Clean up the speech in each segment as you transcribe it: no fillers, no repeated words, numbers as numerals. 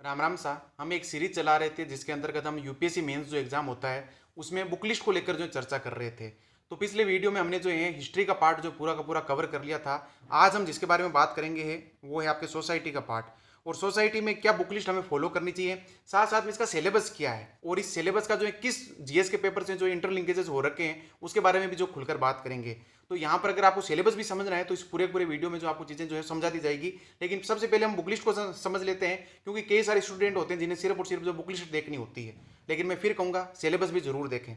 राम राम सा। हम एक सीरीज चला रहे थे जिसके अंतर्गत हम यूपीएससी मेंस जो एग्जाम होता है उसमें बुक लिस्ट को लेकर जो चर्चा कर रहे थे। तो पिछले वीडियो में हमने जो है हिस्ट्री का पार्ट जो पूरा का पूरा कवर कर लिया था। आज हम जिसके बारे में बात करेंगे है वो है आपके सोसाइटी का पार्ट, और सोसाइटी में क्या बुक लिस्ट हमें फॉलो करनी चाहिए, साथ साथ में इसका सिलेबस क्या है और इस सिलेबस का जो है किस जीएस के पेपर से जो इंटरलिंकेजेस हो रखे हैं उसके बारे में भी जो खुलकर बात करेंगे। तो यहाँ पर अगर आपको सिलेबस भी समझना है तो इस पूरे पूरे वीडियो में जो आपको चीज़ें जो है समझा दी जाएगी। लेकिन सबसे पहले हम बुक लिस्ट को समझ लेते हैं, क्योंकि कई सारे स्टूडेंट होते हैं जिन्हें सिर्फ और सिर्फ जो बुक लिस्ट देखनी होती है। लेकिन मैं फिर कहूँगा सिलेबस भी जरूर देखें।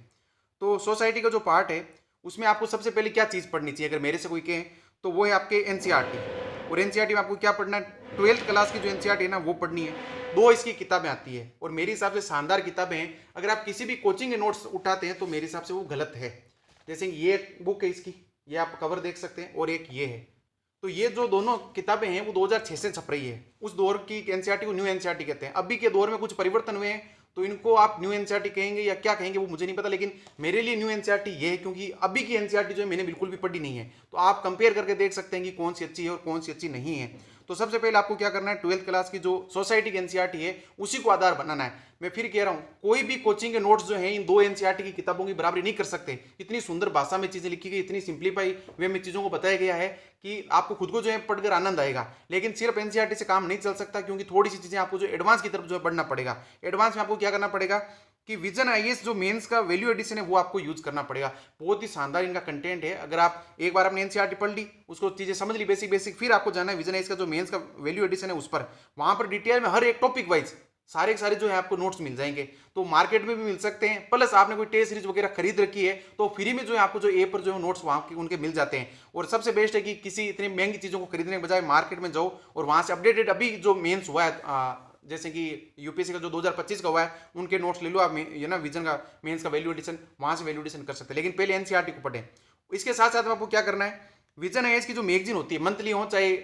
तो सोसाइटी का जो पार्ट है उसमें आपको सबसे पहले क्या चीज़ पढ़नी चाहिए अगर मेरे से कोई कहे तो वो है आपके एनसीईआरटी। और एनसीईआरटी में आपको क्या पढ़ना है, 12th क्लास की जो एनसीईआरटी है ना वो पढ़नी है। दो इसकी किताबें आती है और मेरे हिसाब से शानदार किताबें हैं। अगर आप किसी भी कोचिंग के नोट्स उठाते हैं तो मेरे हिसाब से वो गलत है। जैसे ये बुक है इसकी, ये आप कवर देख सकते हैं, और एक ये है। तो ये जो दोनों किताबें हैं वो 2006 से छप रही है। उस दौर की एनसीईआरटी को न्यू एनसीईआरटी कहते हैं। अभी के दौर में कुछ परिवर्तन हुए हैं तो इनको आप न्यू एनसीईआरटी कहेंगे या क्या कहेंगे वो मुझे नहीं पता, लेकिन मेरे लिए न्यू एनसीईआरटी ये है क्योंकि अभी की एनसीईआरटी जो है मैंने बिल्कुल भी पढ़ी नहीं है। तो आप कंपेयर करके देख सकते हैं कि कौन सी अच्छी है और कौन सी अच्छी नहीं है। तो सबसे पहले आपको क्या करना है, 12th क्लास की जो सोसाइटी की एनसीईआरटी है उसी को आधार बनाना है। मैं फिर कह रहा हूँ कोई भी कोचिंग के नोट्स जो हैं इन दो एनसीईआरटी की किताबों की बराबरी नहीं कर सकते। इतनी सुंदर भाषा में चीजें लिखी गई, इतनी सिंप्लीफाई वे में चीजों को बताया गया है कि आपको खुद को जो है पढ़कर आनंद आएगा। लेकिन सिर्फ एनसीईआरटी से काम नहीं चल सकता, क्योंकि थोड़ी सी चीजें आपको जो एडवांस की तरफ जो है बढ़ना पड़ेगा। एडवांस में आपको क्या करना पड़ेगा कि विजन आईएएस जो मेंस का वैल्यू एडिशन है वो आपको यूज करना पड़ेगा। बहुत ही शानदार इनका कंटेंट है। अगर आप एक बार अपने एनसीईआरटी पढ़ ली, उसको चीजें समझ ली बेसिक बेसिक, फिर आपको जाना है विजन आईएएस का जो मेंस का वैल्यू एडिशन है उस पर। वहां पर डिटेल में हर एक टॉपिक वाइज सारे के सारे जो है आपको नोट्स मिल जाएंगे। तो मार्केट में भी मिल सकते हैं, प्लस आपने कोई टेस्ट सीरीज वगैरह खरीद रखी है तो फ्री में जो है आपको जो ए पर जो है नोट्स वहां के उनके मिल जाते हैं। और सबसे बेस्ट है कि किसी इतनी महंगी चीजों को खरीदने के बजाय मार्केट में जाओ और वहां से अपडेटेड अभी जो मेंस हुआ है जैसे कि यूपीएससी का जो 2025 का हुआ है उनके नोट्स ले लो आप, ये ना विजन का मेंस का वैल्यू एडिशन वहां से वैल्यू एडिशन कर सकते हैं। लेकिन पहले एनसीईआरटी को पढ़ें। इसके साथ साथ में आपको क्या करना है, विजन आईएएस की जो मैगजीन होती है मंथली हो चाहे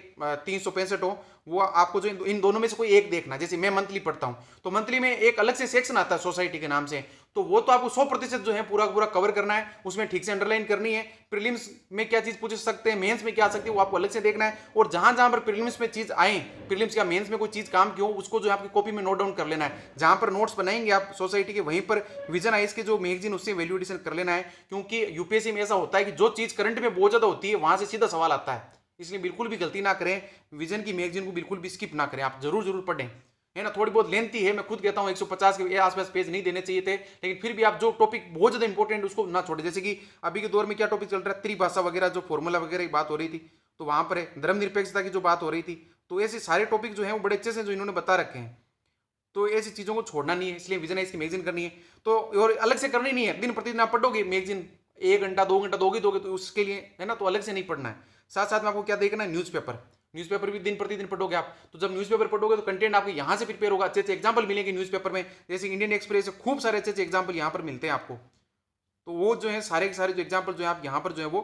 365 हो, वो आपको जो इन दोनों में से कोई एक देखना। जैसे मैं मंथली पढ़ता हूं तो मंथली में एक अलग से सेक्शन आता है सोसाइटी के नाम से, तो वो तो आपको 100% जो है पूरा पूरा कवर करना है, उसमें ठीक से अंडरलाइन करनी है। प्रीलिम्स में क्या चीज पूछ सकते हैं, मेंस में क्या आ सकती है वो आपको अलग से देखना है। और जहां जहां पर प्रीलिम्स में चीज आए, प्रीलिम्स या मेंस में कोई चीज काम की हो उसको जो है आपकी कॉपी में नोट डाउन कर लेना है। जहां पर नोट्स बनाएंगे आप सोसाइटी के वहीं पर विजन आईएएस के जो मैगजीन उससे वैल्यू एडिशन कर लेना है। क्योंकि यूपीएससी में ऐसा होता है कि जो चीज करंट में बहुत ज्यादा होती है वहां से सीधा सवाल आता है, इसलिए बिल्कुल भी गलती ना करें। विजन की मैगजीन को बिल्कुल भी स्किप ना करें, आप जरूर जरूर पढ़ें, है ना। थोड़ी बहुत लेंथी है, मैं खुद कहता हूँ 150 के आसपास पेज नहीं देने चाहिए थे, लेकिन फिर भी आप जो टॉपिक बहुत ज्यादा इंपॉर्टेंट उसको ना छोड़े। जैसे कि अभी के दौर में क्या टॉपिक चल रहा है, त्रिभाषा वगैरह जो फॉर्मूला वगैरह की बात हो रही थी तो वहां पर है धर्मनिरपेक्षता की जो बात हो रही थी। तो ऐसे सारे टॉपिक जो है वो बड़े अच्छे से जो इन्होंने बता रखे हैं। तो ऐसी चीजों को छोड़ना नहीं है, इसलिए विजन है इसकी मैगजीन करनी है। तो और अलग से करनी नहीं है, दिन प्रतिदिन आप पढ़ोगे मैगजीन 1 घंटा 2 घंटा दोगे तो उसके लिए है ना, तो अलग से नहीं पढ़ना है। साथ साथ में आपको क्या देखना है, न्यूज़पेपर। न्यूज़पेपर भी दिन प्रतिदिन पढ़ोगे आप, तो जब न्यूज़पेपर पढ़ोगे तो कंटेंट आपको यहाँ से प्रिपेयर होगा, अच्छे अच्छे एग्जाम्पल मिलेंगे न्यूज़पेपर में। जैसे इंडियन एक्सप्रेस खूब सारे अच्छे अच्छे एग्जाम्पल यहाँ पर मिलते हैं आपको। तो वो जो है सारे के सारे जो एग्जाम्पल जो है आप यहाँ पर जो है वो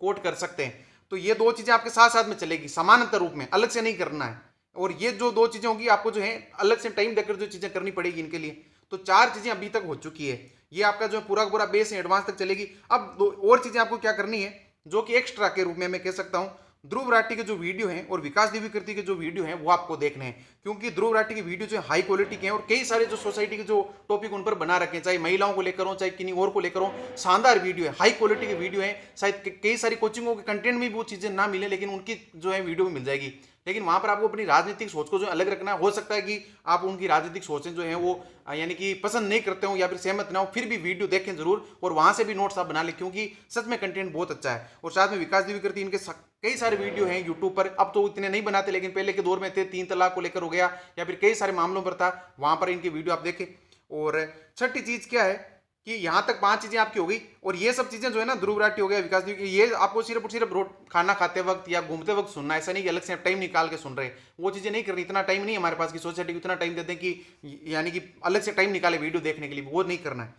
कोट कर सकते हैं। तो ये दो चीजें आपके साथ साथ में चलेगी समानांतर रूप में, अलग से नहीं करना है। और ये जो दो चीजें होंगी आपको जो है अलग से टाइम देकर जो चीजें करनी पड़ेगी इनके लिए। तो 4 चीजें अभी तक हो चुकी है, ये आपका जो पूरा पूरा बेस है एडवांस तक चलेगी। अब दो और चीजें आपको क्या करनी है जो कि एक्स्ट्रा के रूप में मैं कह सकता हूं, ध्रुव राठी के जो वीडियो हैं और विकास दिव्यकृति के जो वीडियो हैं वो आपको देखने हैं। क्योंकि ध्रुव राठी के वीडियो जो हाई क्वालिटी के हैं और कई सारे जो सोसाइटी के जो टॉपिक उन पर बना रखे हैं, चाहे महिलाओं को लेकर हो चाहे किन्हीं और को लेकर हो, शानदार वीडियो है, हाई क्वालिटी के वीडियो है। शायद कई सारी कोचिंगों के कंटेंट में भी वो चीजें ना मिले, लेकिन उनकी जो है वीडियो में मिल जाएगी। लेकिन वहां पर आपको अपनी राजनीतिक सोच को जो अलग रखना है। हो सकता है कि आप उनकी राजनीतिक सोचें जो है वो यानी कि पसंद नहीं करते हो या फिर सहमत ना हो, फिर भी वीडियो देखें जरूर और वहां से भी नोट्स आप बना लें, क्योंकि सच में कंटेंट बहुत अच्छा है। और साथ में विकास दिव्यकृति इनके कई सारे वीडियो हैं यूट्यूब पर, अब तो इतने नहीं बनाते लेकिन पहले के दौर में थे, 3 तलाक को लेकर हो गया या फिर कई सारे मामलों पर था, वहां पर इनके वीडियो आप देखें। और छठी चीज क्या है कि यहां तक 5 चीजें आपकी हो गई। और ये सब चीजें जो है ना, ध्रुव राठी हो गया, विकास ये आपको सिर्फ और सिर्फ खाना खाते वक्त या घूमते वक्त सुनना, ऐसा नहीं कि अलग से टाइम निकाल के सुन रहे, वो चीजें नहीं करनी। इतना टाइम नहीं है हमारे पास की सोसाइटी को इतना टाइम देते हैं कि यानी कि अलग से टाइम निकाले वीडियो देखने के लिए, वो नहीं करना है।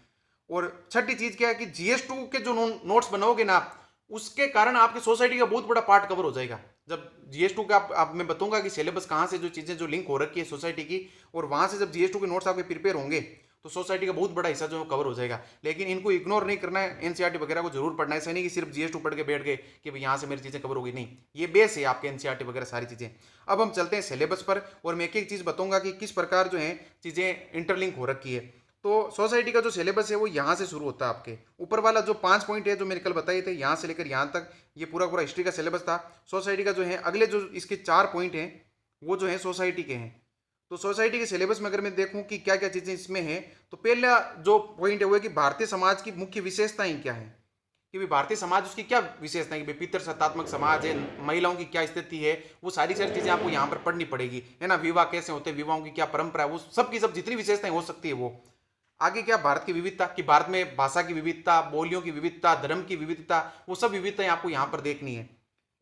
और छठी चीज क्या है कि जीएस2 के जो नोट्स बनाओगे ना उसके कारण आपकी सोसाइटी का बहुत बड़ा पार्ट कवर हो जाएगा। जब जीएस2 का आप मैं बताऊंगा कि सिलेबस कहां से जो चीजें जो लिंक हो रखी है सोसाइटी की, और वहां से जब जीएस2 के नोट्स आपके प्रिपेयर होंगे तो सोसाइटी का बहुत बड़ा हिस्सा जो है कवर हो जाएगा। लेकिन इनको इग्नोर नहीं करना है, एनसीईआरटी वगैरह को जरूर पढ़ना है। ऐसा नहीं कि सिर्फ जीएस2 पढ़ के बैठ गए कि भाई यहाँ से मेरी चीज़ें कवर होगी, नहीं, ये बेस है आपके एनसीईआरटी वगैरह सारी चीज़ें। अब हम चलते हैं सिलेबस पर और मैं एक एक चीज़ बताऊंगा कि किस प्रकार जो है चीज़ें इंटरलिंक हो रखी है। तो सोसाइटी का जो सिलेबस है वो यहाँ से शुरू होता है। आपके ऊपर वाला जो 5 पॉइंट है जो मैंने कल बताए थे, यहाँ से लेकर यहाँ तक ये पूरा पूरा हिस्ट्री का सिलेबस था। सोसाइटी का जो है अगले जो इसके 4 पॉइंट हैं वो जो है सोसाइटी के हैं। तो सोसाइटी के सिलेबस में अगर मैं देखूं कि क्या क्या चीज़ें इसमें हैं, तो पहला जो पॉइंट है वो है कि भारतीय समाज की मुख्य विशेषताएं क्या है, कि भाई भारतीय समाज उसकी क्या विशेषता है, कि भाई पितृसत्तात्मक समाज है, महिलाओं की क्या स्थिति है, वो सारी चीजें आपको यहाँ पर पढ़नी पड़ेगी, है ना। विवाह कैसे होते हैं, विवाहों की क्या परंपरा है, वो सब की सब जितनी विशेषताएं हो सकती है वो। आगे क्या, भारत की विविधता, कि भारत में भाषा की विविधता, बोलियों की विविधता, धर्म की विविधता, वो सब विविधताएं आपको यहाँ पर देखनी है।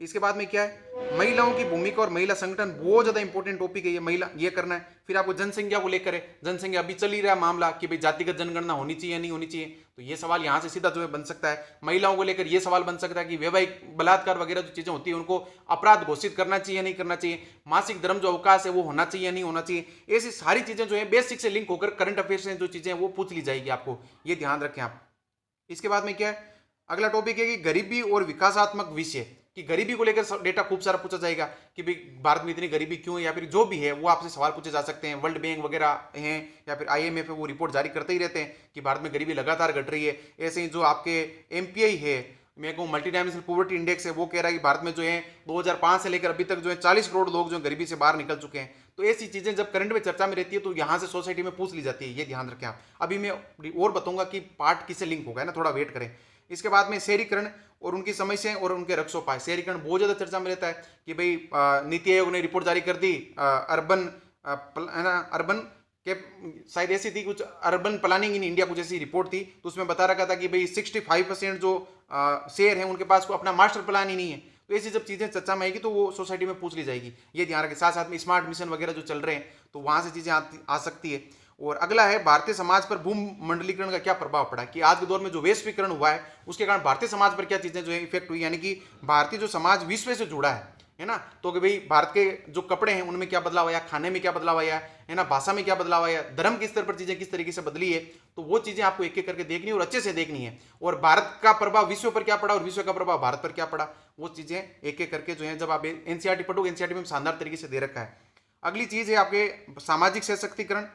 इसके बाद में क्या है, महिलाओं की भूमिका और महिला संगठन, बहुत ज्यादा इंपॉर्टेंट टॉपिक है ये, महिला ये करना है। फिर आपको जनसंख्या को लेकर है, जनसंख्या अभी चल ही रहा मामला कि भाई जातिगत जनगणना होनी चाहिए या नहीं होनी चाहिए, तो ये सवाल यहाँ से सीधा जो है बन सकता है। महिलाओं को लेकर ये सवाल बन सकता है कि वैवाहिक बलात्कार वगैरह जो चीजें होती है उनको अपराध घोषित करना चाहिए या नहीं करना चाहिए, मासिक धर्म जो अवकाश है वो होना चाहिए या नहीं होना चाहिए। ऐसी सारी चीजें जो है बेसिक से लिंक होकर करंट अफेयर से जो चीजें वो पूछ ली जाएगी आपको, ये ध्यान रखें आप। इसके बाद में क्या है, अगला टॉपिक है कि गरीबी और विकासात्मक विषय, कि गरीबी को लेकर डेटा खूब सारा पूछा जाएगा कि भाई भारत में इतनी गरीबी क्यों है, या फिर जो भी है वो आपसे सवाल पूछे जा सकते हैं। वर्ल्ड बैंक वगैरह हैं या फिर आईएमएफ है, वो रिपोर्ट जारी करते ही रहते हैं कि भारत में गरीबी लगातार घट रही है। ऐसे ही जो आपके एमपीआई है, मैं कहूँ मल्टी डायमेंशनल पॉवर्टी इंडेक्स है, वो कह रहा है कि भारत में जो है 2005 से लेकर अभी तक जो है 40 करोड़ लोग जो गरीबी से बाहर निकल चुके हैं। तो ऐसी चीजें जब करंट में चर्चा में रहती है तो यहाँ से सोसाइटी में पूछ ली जाती है, ये ध्यान रखें आप। अभी मैं और बताऊंगा कि पार्ट किससे लिंक होगा, है ना, थोड़ा वेट करें। इसके बाद में शहरीकरण और उनकी समस्याएं और उनके रक्षोपाय। शहरीकरण बहुत ज्यादा चर्चा में रहता है कि भाई नीति आयोग ने रिपोर्ट जारी कर दी, अर्बन है ना, अर्बन के शायद ऐसी थी कुछ, अर्बन प्लानिंग इन इंडिया कुछ ऐसी रिपोर्ट थी, तो उसमें बता रखा था कि भाई 65% जो शहर हैं उनके पास को अपना मास्टर प्लान ही नहीं है। तो ऐसी जब चीजें चर्चा में आएगी तो वो सोसाइटी में पूछ ली जाएगी, ये ध्यान रखें। साथ साथ में स्मार्ट मिशन वगैरह जो चल रहे हैं तो वहां से चीजें आ सकती है। और अगला है भारतीय समाज पर भूमंडलीकरण का क्या प्रभाव पड़ा, कि आज के दौर में जो वैश्वीकरण हुआ है उसके कारण भारतीय समाज पर क्या चीजें जो है इफेक्ट हुई, यानी कि भारतीय जो समाज विश्व से जुड़ा है ना। तो कि भाई भारत के जो कपड़े हैं उनमें क्या बदलाव आया, खाने में क्या बदलाव आया, है ना, भाषा में क्या बदलाव आया, धर्म के स्तर पर चीजें किस तरीके से बदली है, तो वो चीजें आपको एक एक करके देखनी है और अच्छे से देखनी है। और भारत का प्रभाव विश्व पर क्या पड़ा और विश्व का प्रभाव भारत पर क्या पड़ा, वो चीजें एक एक करके जो है जब आप एनसीईआरटी पढ़ोगे, एनसीईआरटी में शानदार तरीके से दे रखा है। अगली चीज है आपके सामाजिक सशक्तिकरण,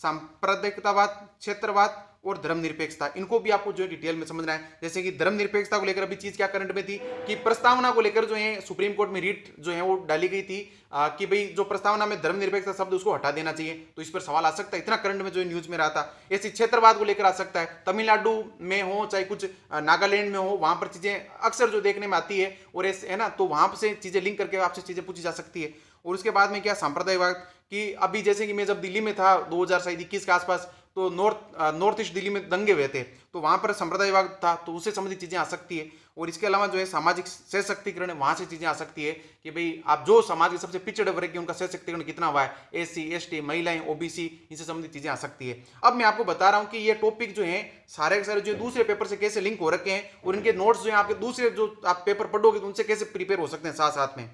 सांप्रदायिकतावाद, क्षेत्रवाद और धर्मनिरपेक्षता। इनको भी आपको जो है डिटेल में समझना है। जैसे कि धर्मनिरपेक्षता को लेकर अभी चीज क्या करंट में थी कि प्रस्तावना को लेकर जो है सुप्रीम कोर्ट में रीट जो है वो डाली गई थी कि भाई जो प्रस्तावना में धर्मनिरपेक्षता शब्द उसको हटा देना चाहिए, तो इस पर सवाल आ सकता है। इतना करंट में जो है न्यूज में रहा था। ऐसी क्षेत्रवाद को लेकर आ सकता है, तमिलनाडु में हो चाहे कुछ नागालैंड में हो, वहां पर चीजें अक्सर जो देखने में आती है और ऐसे है ना, तो वहां से चीजें लिंक करके आपसे चीजें पूछी जा सकती है। और उसके बाद में क्या, सांप्रदायिकवाद, कि अभी जैसे कि मैं जब दिल्ली में था 2021 के आसपास, तो नॉर्थ ईस्ट दिल्ली में दंगे हुए थे, तो वहां पर संप्रदायवाद था, तो उससे संबंधित चीजें आ सकती है। और इसके अलावा जो है सामाजिक सशक्तिकरण है, वहां से चीजें आ सकती है कि भाई आप जो समाज के सबसे पिछड़े वर्ग के उनका सशक्तिकरण कितना हुआ है, एससी एसटी, महिलाएं, ओबीसी, इनसे संबंधित चीजें आ सकती है। अब मैं आपको बता रहा हूं कि ये टॉपिक जो है सारे के सारे जो दूसरे पेपर से कैसे लिंक हो रखे हैं और इनके नोट्स जो है आपके दूसरे जो आप पेपर पढ़ोगे तो उनसे कैसे प्रिपेयर हो सकते हैं साथ साथ में।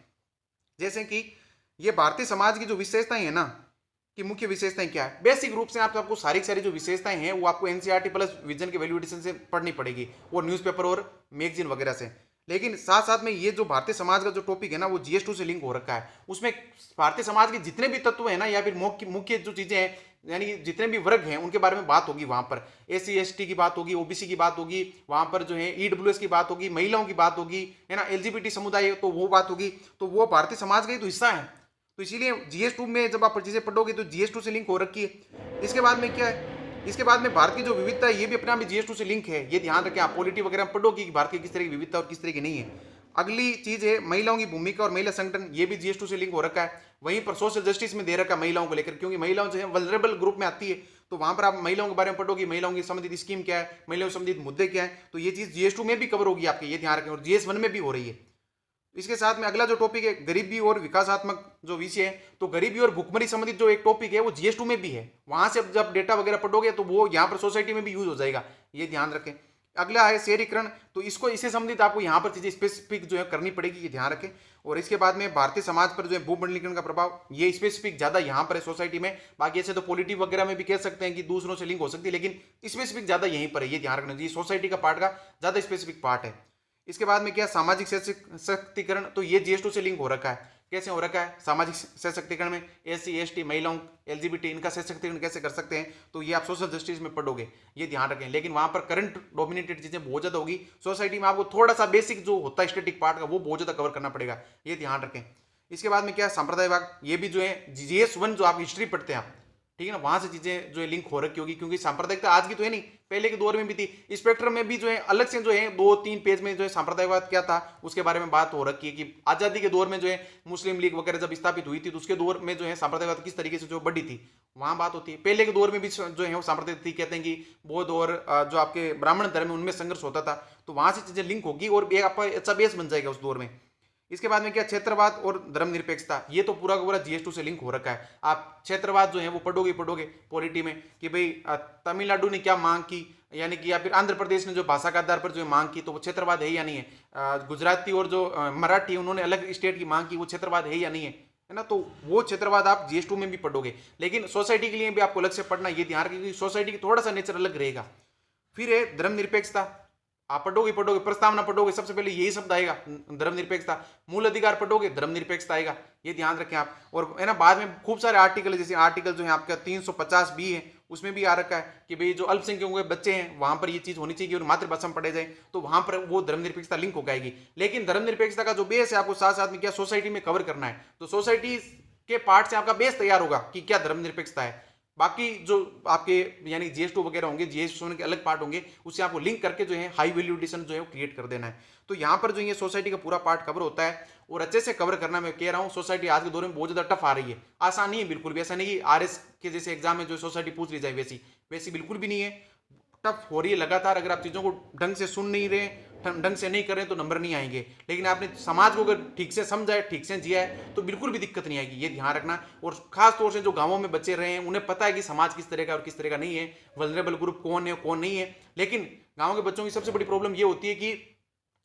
जैसे कि ये भारतीय समाज की जो विशेषताएं है ना, कि मुख्य विशेषताएं क्या है, बेसिक रूप से आपको सारी सारी जो विशेषताएं हैं वो आपको एनसीईआरटी प्लस विजन के वैल्यू एडिशन से पढ़नी पड़ेगी और न्यूज़पेपर और मैगजीन वगैरह से। लेकिन साथ साथ में ये जो भारतीय समाज का जो टॉपिक है ना वो जीएस2 से लिंक हो रखा है। उसमें भारतीय समाज के जितने भी तत्व है ना या फिर मुख्य जो चीजें हैं, यानी कि जितने भी वर्ग हैं उनके बारे में बात होगी। वहां पर एससी एसटी की बात होगी, ओबीसी की बात होगी, वहां पर जो है ईडब्ल्यूएस की बात होगी, महिलाओं की बात होगी, है ना, एलजीबीटी समुदाय तो वो बात होगी। तो वो भारतीय समाज का ही तो हिस्सा है, तो इसीलिए जीएस2 में जब आप चीजें पढ़ोगे तो जीएस2 से लिंक हो रखी है। इसके बाद में क्या है, इसके बाद में भारत की जो विविधता है ये भी अपने आप में जीएस2 से लिंक है, ये ध्यान रखें आप। पॉलिटी वगैरह पढ़ोगे कि भारत की किस तरह की विविधता और किस तरह की नहीं है। अगली चीज है महिलाओं की भूमिका और महिला संगठन, ये भी जीएस2 से लिंक हो रखा है। वहीं पर सोशल जस्टिस में दे रखा है महिलाओं को लेकर, क्योंकि महिलाओं जो है वल्नरेबल ग्रुप में आती है, तो वहां पर आप महिलाओं के बारे में पढ़ोगे, महिलाओं की संबंधित स्कीम क्या है, महिलाओं से संबंधित मुद्दे क्या है, तो ये चीज जीएस2 में भी कवर होगी आपके, ये ध्यान रखें। और जीएस1 में भी हो रही है। इसके साथ में अगला जो टॉपिक है गरीबी और विकासात्मक जो विषय है, तो गरीबी और भुखमरी संबंधित जो एक टॉपिक है वो जीएस2 में भी है। वहां से जब डेटा वगैरह पढ़ोगे तो वो यहाँ पर सोसाइटी में भी यूज हो जाएगा, ये ध्यान रखें। अगला है शहरीकरण, तो इसको इससे संबंधित आपको यहाँ पर चीजें स्पेसिफिक जो है करनी पड़ेगी, ये ध्यान रखें। और इसके बाद में भारतीय समाज पर जो है भूमंडलीकरण का प्रभाव, ये स्पेसिफिक ज्यादा यहाँ पर है सोसाइटी में। बाकी ऐसे तो पॉलिटिक वगैरह में भी कह सकते हैं कि दूसरों से लिंक हो सकती है, लेकिन स्पेसिफिक ज्यादा यहीं पर है, ये ध्यान रखना चाहिए। सोसाइटी का पार्ट का ज्यादा स्पेसिफिक पार्ट है। इसके बाद में क्या, सामाजिक सशक्तिकरण, तो ये GS2 से लिंक हो रखा है। कैसे हो रखा है सामाजिक सशक्तिकरण में, SC ST महिलाओं, LGBT इनका सशक्तिकरण कैसे कर सकते हैं, तो ये आप सोशल जस्टिस में पढ़ोगे, ये ध्यान रखें। लेकिन वहां पर करंट डोमिनेटेड चीजें बहुत ज्यादा होगी, सोसाइटी में आपको थोड़ा सा बेसिक जो होता है स्टैटिक पार्ट का वो बहुत ज्यादा कवर करना पड़ेगा, ये ध्यान रखें। इसके बाद में क्या, सांप्रदायिकवाद, ये भी जो है GS1 जो आप हिस्ट्री पढ़ते हैं आप, ठीक है ना, वहां से चीजें जो है लिंक हो रखी होगी, क्योंकि सांप्रदायिकता आज की तो है नहीं, पहले के दौर में भी थी। स्पेक्ट्रम में भी जो है अलग से जो है 2-3 पेज में जो है सांप्रदायिकवाद क्या था उसके बारे में बात हो रखी है, कि आजादी के दौर में जो है मुस्लिम लीग वगैरह जब स्थापित हुई थी तो उसके दौर में जो है सांप्रदायिकवाद किस तरीके से जो बढ़ी थी, वहां बात होती है। पहले के दौर में भी जो है वो सांप्रदायिक थी, कहते हैं कि बौद्ध और जो आपके ब्राह्मण धर्म है उनमें संघर्ष होता था, तो वहां से चीजें लिंक होगी और आपका अच्छा बेस बन जाएगा उस दौर में। इसके बाद में क्या, क्षेत्रवाद और धर्मनिरपेक्षता, ये तो पूरा का पूरा GS2 से लिंक हो रखा है। आप क्षेत्रवाद जो है वो पढ़ोगे पॉलिटी में, कि भाई तमिलनाडु ने क्या मांग की, यानी कि या फिर आंध्र प्रदेश ने जो भाषा के आधार पर जो मांग की, तो वो क्षेत्रवाद है या नहीं है। गुजराती और जो मराठी उन्होंने अलग स्टेट की मांग की, वो क्षेत्रवाद है या नहीं है ना, तो वो क्षेत्रवाद आप GS2 में भी पढ़ोगे। लेकिन सोसाइटी के लिए भी आपको अलग से पढ़ना, ये ध्यान रखिए कि सोसाइटी की थोड़ा सा नेचर अलग रहेगा। फिर है धर्मनिरपेक्षता, आप पढ़ोगे प्रस्तावना पढ़ोगे, सबसे पहले यही शब्द आएगा धर्मनिरपेक्षता। मूल अधिकार पढ़ोगे, धर्मनिरपेक्षता आएगा, ये ध्यान रखें आप। और है ना, बाद में खूब सारे आर्टिकल, जैसे आर्टिकल जो है आपका 350B है, उसमें भी आ रखा है कि भाई जो अल्पसंख्यकों के बच्चे हैं वहां पर ये चीज होनी चाहिए और मातृभाषा में पढ़े जाए, तो वहां पर वो धर्मनिरपेक्षता लिंक हो जाएगी। लेकिन धर्मनिरपेक्षता का जो बेस है आपको साथ साथ में क्या, सोसाइटी में कवर करना है, तो सोसाइटी के पार्ट से आपका बेस तैयार होगा कि क्या धर्मनिरपेक्षता है। बाकी जो आपके यानी GS2 वगैरह होंगे, GS1 के अलग पार्ट होंगे, उससे आपको लिंक करके जो है हाई वैल्यू एडिशन जो है वो क्रिएट कर देना है। तो यहाँ पर जो ये सोसाइटी का पूरा पार्ट कवर होता है, और अच्छे से कवर करना, मैं कह रहा हूँ सोसाइटी आज के दौर में बहुत ज्यादा टफ आ रही है, आसान नहीं है बिल्कुल भी। ऐसा नहीं कि RS के जैसे एग्जाम में जो सोसाइटी पूछ ली जाए वैसी वैसी बिल्कुल भी नहीं है, टफ हो रही है लगातार। अगर आप चीजों को ढंग से सुन नहीं रहे, ढंग से नहीं कर रहे, तो नंबर नहीं आएंगे। लेकिन आपने समाज को अगर ठीक से समझा है, ठीक से जिया है, तो बिल्कुल भी दिक्कत नहीं आएगी, ये ध्यान रखना। और खास तौर से जो गांवों में बच्चे रहे हैं, उन्हें पता है कि समाज किस तरह का और किस तरह का नहीं है, वल्नरेबल ग्रुप कौन है कौन नहीं है। लेकिन गाँव के बच्चों की सबसे बड़ी प्रॉब्लम ये होती है कि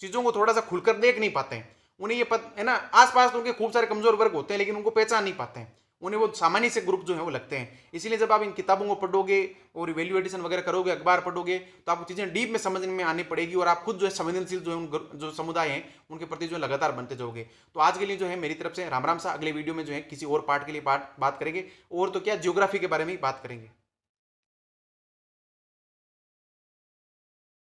चीजों को थोड़ा सा खुलकर देख नहीं पाते हैं। उन्हें ये पता है ना, आसपास तो उनके खूब सारे कमजोर वर्ग होते हैं, लेकिन उनको पहचान नहीं पाते हैं, उन्हें वो सामान्य से ग्रुप जो है वो लगते हैं। इसीलिए जब आप इन किताबों को पढ़ोगे और वैल्यू एडिशन वगैरह करोगे, अखबार पढ़ोगे, तो आपको चीजें डीप में समझ में आनी पड़ेगी, और आप खुद जो है संवेदनशील जो है उन जो समुदाय हैं उनके प्रति जो लगातार बनते जाओगे। तो आज के लिए जो है मेरी तरफ से राम राम सा। अगले वीडियो में जो है किसी और पार्ट के लिए बात करेंगे, और तो क्या, ज्योग्राफी के बारे में ही बात करेंगे।